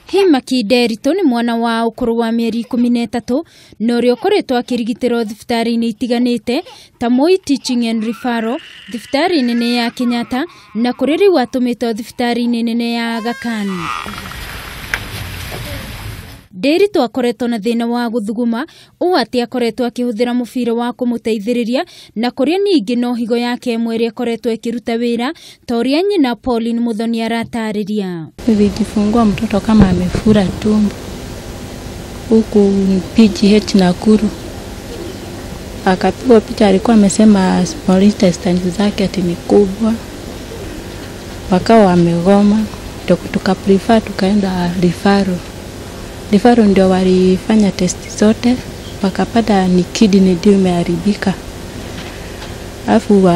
Himmiack Nderitu ni mwana wa ukuru wa mieri 13 na uria ukoretwo akirigitirwo thibitari-ini itiganite ta Moi Teaching and Referral, thibitari nene ya Kenyatta na kuri riu atumitwo thibitari nene ya Aga Khan. Nderitu akoretwo na thina wa guthuguma, uu ati akoretwo akihuthira mubira wa kumuteithiriria na kuria ningi no higo yake imwe akoretwo ikiruta wira ta uria nyina Pauline Muthoni aratariria. Nilijifungua mtoto kama amefura tumbo huku PGH Nakuru. Akapigwa picha, alikuwa amesema small intestine zake ati ni kubwa. Wakawa wamegoma, tukaprefer tukaenda referral ndio walifanya testi zote, wakapata ni kidney ndio imeharibika. Afu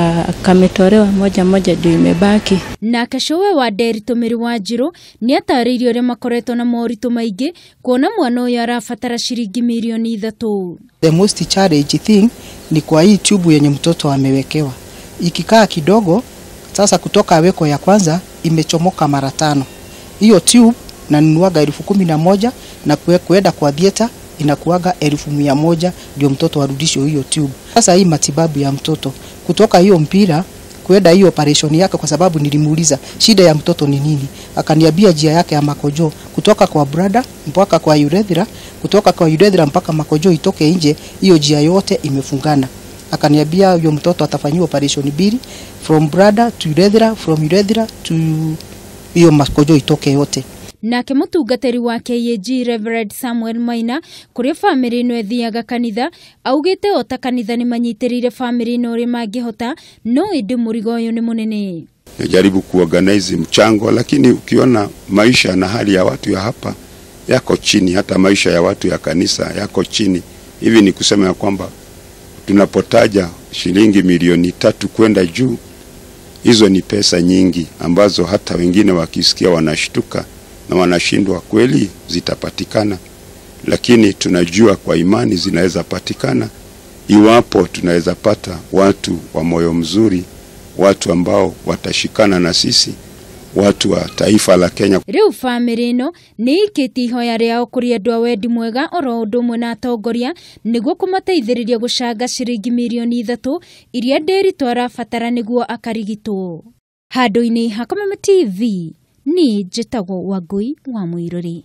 kametolewa moja ndio imebaki. Na kashowe wa Nderitu Meri wa Njiro ni ataririo ria makoretwo na moritu maingi kuona mwana uyu arafatara shilingi milioni 3. The most challenge thing ni kwa hii tube yenye mtoto amewekewa. Ikikaa kidogo sasa kutoka weko ya kwanza imechomoka mara 5. Hiyo tube na nunuaga 11,000 na kuenda kwa theater inakuaga 1,100 ndio mtoto arudishwe hiyo tube. Sasa hii matibabu ya mtoto kutoka hiyo mpira kwenda hiyo operation yake, kwa sababu nilimuuliza shida ya mtoto ni nini, akaniambia njia yake ya makojo kutoka kwa brada mpaka kwa urethra, kutoka kwa urethra mpaka makojo itoke nje, hiyo njia yote imefungana. Akaniambia huyo mtoto atafanyiwa operation 2, from brada to urethra, from urethra to hiyo makojo itoke yote. Nake mutungatiri wa KAG Reverend Samuel Maina kuri family ino ethiaga kanitha augite ota kanitha ni manyitirire family ino ri mangihota, no indi murigo uyu ni munene. Najaribu kuorganize mchango, lakini ukiona maisha na hali ya watu ya hapa yako chini, hata maisha ya watu ya kanisa yako chini. Hivi ni kusema ya kwamba tunapotaja shilingi milioni 3 kwenda juu, hizo ni pesa nyingi ambazo hata wengine wakisikia wanashtuka na wanashindwa kweli zitapatikana, lakini tunajua kwa imani zinaweza patikana iwapo tunaweza pata watu wa moyo mzuri, watu ambao watashikana na sisi, watu wa taifa la Kenya. Riu family ino ni ikiti ihoya riao kuri andu a wendi mwega oro undu umwe na atongoria niguo kumateithiriria gucanga shilingi milioni 3 iria Nderitu arabatara niguo akarigitwo. Handu-ini ha Kuuma TV ni njitagwo Wangui wa Muiruri.